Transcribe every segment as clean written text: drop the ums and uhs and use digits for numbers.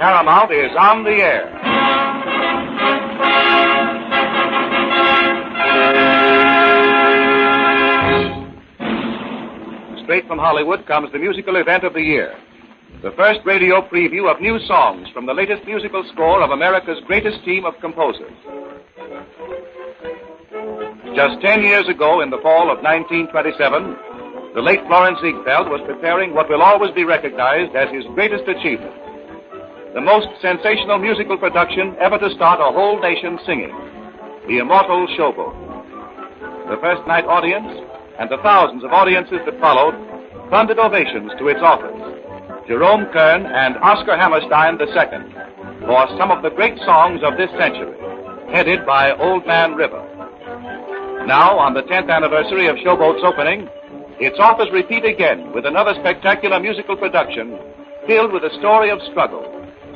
Paramount is on the air. Straight from Hollywood comes the musical event of the year. The first radio preview of new songs from the latest musical score of America's greatest team of composers. Just 10 years ago, in the fall of 1927, the late Florence Ziegfeld was preparing what will always be recognized as his greatest achievement. The most sensational musical production ever to start a whole nation singing. The immortal Showboat. The first night audience and the thousands of audiences that followed thundered ovations to its authors, Jerome Kern and Oscar Hammerstein II, for some of the great songs of this century, headed by Old Man River. Now, on the 10th anniversary of Showboat's opening, its authors repeat again with another spectacular musical production filled with a story of struggle,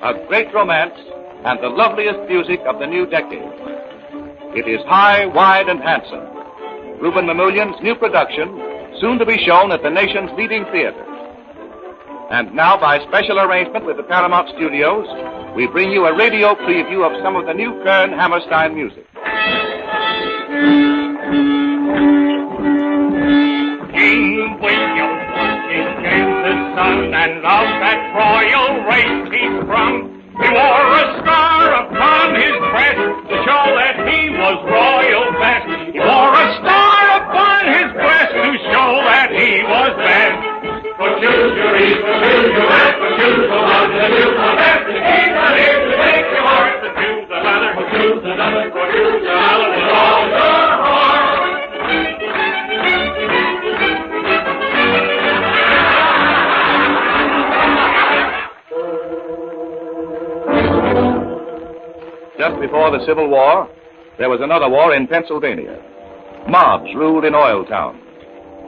a great romance, and the loveliest music of the new decade. It is High, Wide, and Handsome, Reuben Mamoulian's new production, soon to be shown at the nation's leading theaters. And now, by special arrangement with the Paramount Studios, we bring you a radio preview of some of the new Kern-Hammerstein music. King William was his James's son, and of that royal race he sprung. He wore a scar upon his breast to show that he was royal best. He wore a star upon his breast to show that he was best. For choose your east, for choose your west, for choose the one, for choose the best. The king's not here to take your heart, for choose another, for choose another, for choose another with all your heart. Just before the Civil War, there was another war in Pennsylvania. Mobs ruled in Oil Town.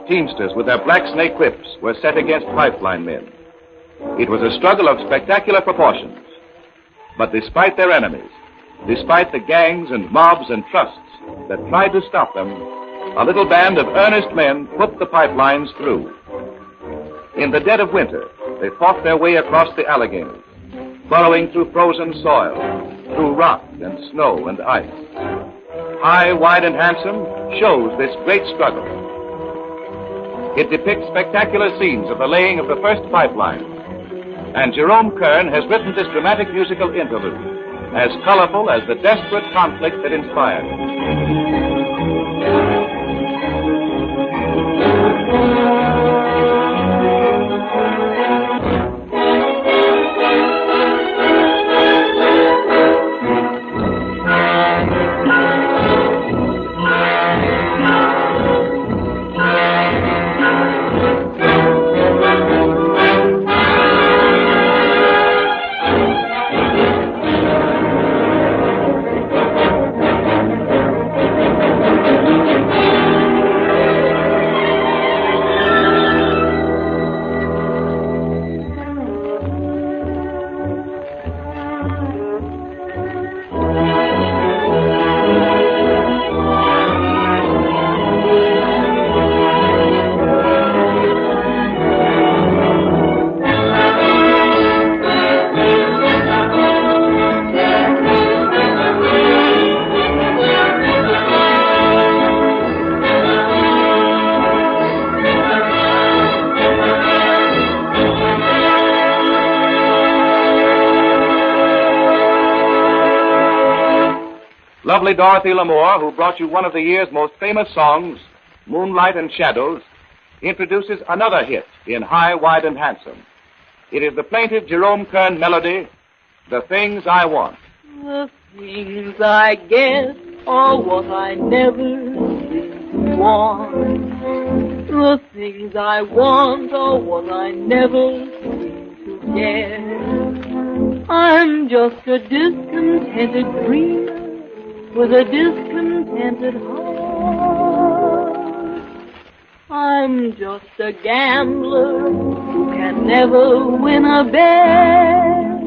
Teamsters with their black snake whips were set against pipeline men. It was a struggle of spectacular proportions. But despite their enemies, despite the gangs and mobs and trusts that tried to stop them, a little band of earnest men put the pipelines through. In the dead of winter, they fought their way across the Alleghenies, burrowing through frozen soil, through rock and snow and ice. High, Wide, and Handsome shows this great struggle. It depicts spectacular scenes of the laying of the first pipeline. And Jerome Kern has written this dramatic musical interlude, as colorful as the desperate conflict that inspired it. Lovely Dorothy Lamour, who brought you one of the year's most famous songs, Moonlight and Shadows, introduces another hit in High, Wide, and Handsome. It is the plaintive Jerome Kern melody, The Things I Want. The things I get are what I never seem to want. The things I want are what I never seem to get. I'm just a discontented dreamer with a discontented heart. I'm just a gambler who can never win a bet.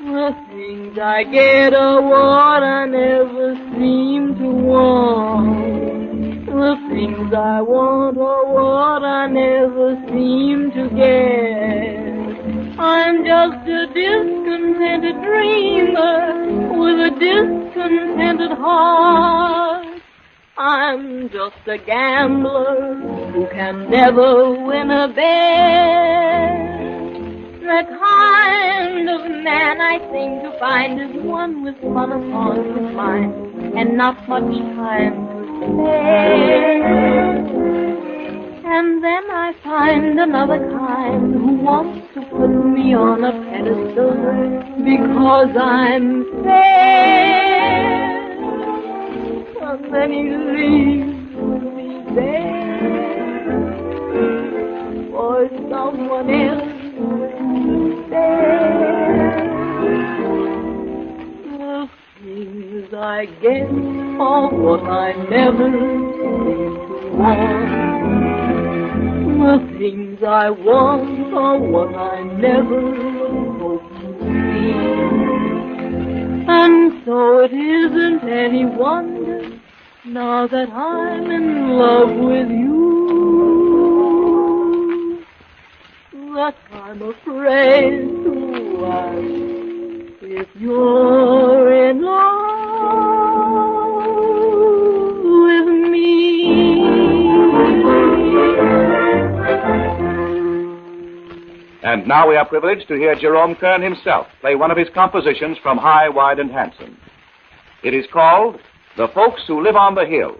The things I get are what I never seem to want. The things I want are what I never seem to get. I'm just a discontented dreamer with a discontented heart. I'm just a gambler who can never win a bet. The kind of man I seem to find is one with fun upon his mind and not much time to spare. And then I find another kind who wants to put me on a pedestal because I'm fair. And then he leaves me there for someone else to stare. The things I get are what I never seem to want. The things I want are what I never hope to see. And so it isn't any wonder now that I'm in love with you that I'm afraid to ask if you're in love with me. And now we are privileged to hear Jerome Kern himself play one of his compositions from High, Wide, and Handsome. It is called The Folks Who Live on the Hill,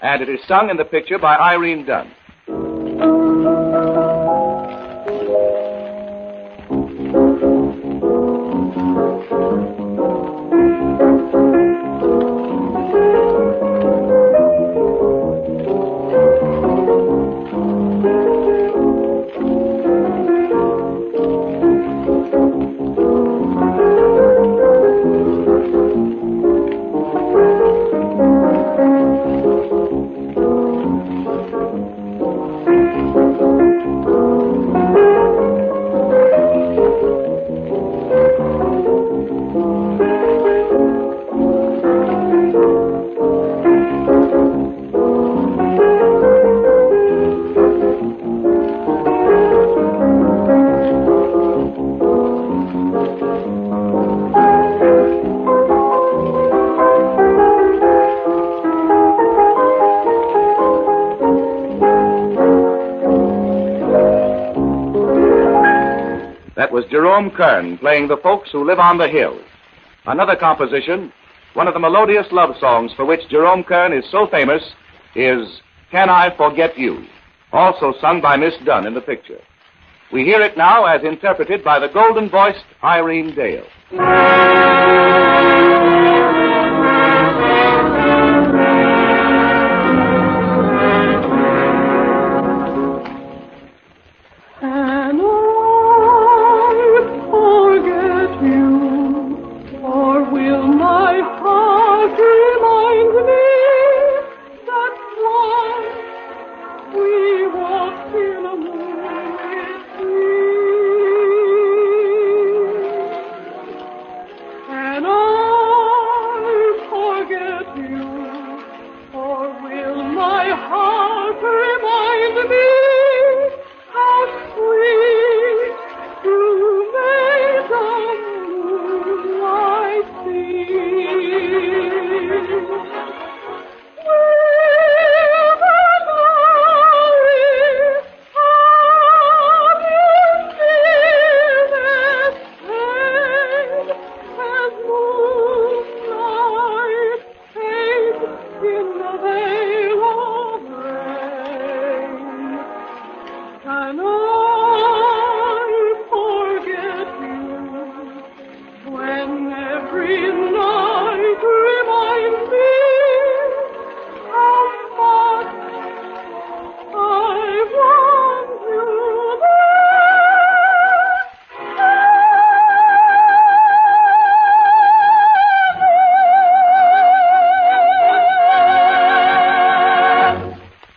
and it is sung in the picture by Irene Dunn. That was Jerome Kern playing The Folks Who Live on the Hill. Another composition, one of the melodious love songs for which Jerome Kern is so famous, is Can I Forget You, also sung by Miss Dunn in the picture. We hear it now as interpreted by the golden-voiced Irene Dale.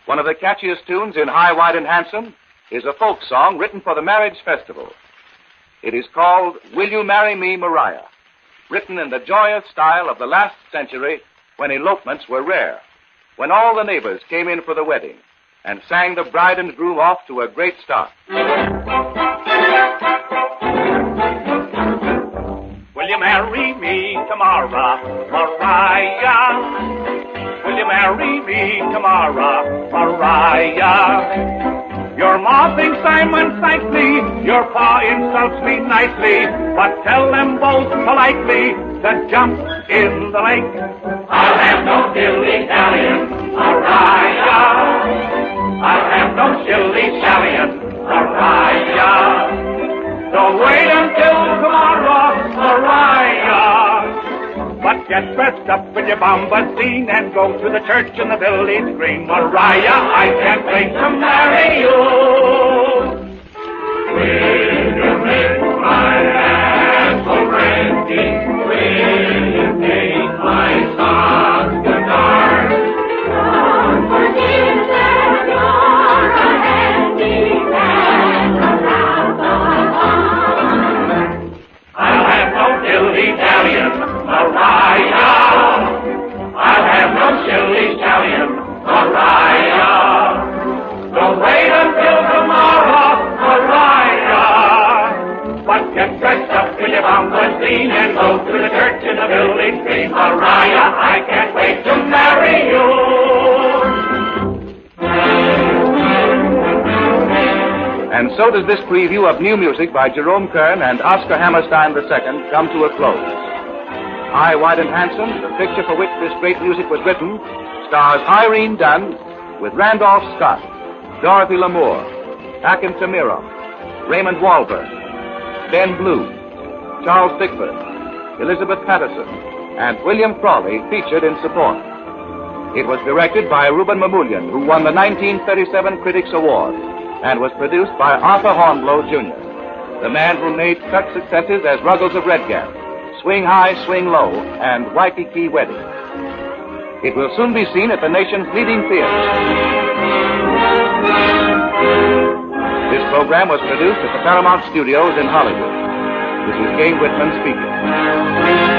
One of the catchiest tunes in High, Wide, and Handsome is a folk song written for the marriage festival. It is called Will You Marry Me, Mariah, written in the joyous style of the last century when elopements were rare, when all the neighbors came in for the wedding and sang the bride and groom off to a great start. marry me tomorrow, Mariah? Will you marry me tomorrow, Mariah? Your ma thinks I'm unsightly, your pa insults me nicely, but tell them both politely to jump in the lake. I'll have no dilly-dallying, Mariah. I'll have no shilly-shallying, Mariah. Don't wait until tomorrow, Mariah. But get dressed up with your bombazine and go to the church in the village green. Mariah, I can't wait to marry you. Will you make my apple brandy? Will you take my socks to dark? Don't forget that you're a handy man around the barn. I'll have no dilly-dallying, Mariah. I'll have no shilly-shallying, Mariah. Don't wait until tomorrow, Mariah. But get dressed up with your bombazine and go to the church in the village green. Mariah, I can't wait to marry you. And so does this preview of new music by Jerome Kern and Oscar Hammerstein II come to a close. High, Wide and Handsome, the picture for which this great music was written, stars Irene Dunn with Randolph Scott, Dorothy Lamour, Hakim Tamiro, Raymond Wahlberg, Ben Blue, Charles Bickford, Elizabeth Patterson, and William Frawley featured in support. It was directed by Reuben Mamoulian, who won the 1937 Critics Award, and was produced by Arthur Hornblow, Jr., the man who made such successes as Ruggles of Red Gap, Swing High, Swing Low, and Waikiki Wedding. It will soon be seen at the nation's leading theaters. This program was produced at the Paramount Studios in Hollywood. This is Gay Whitman speaking.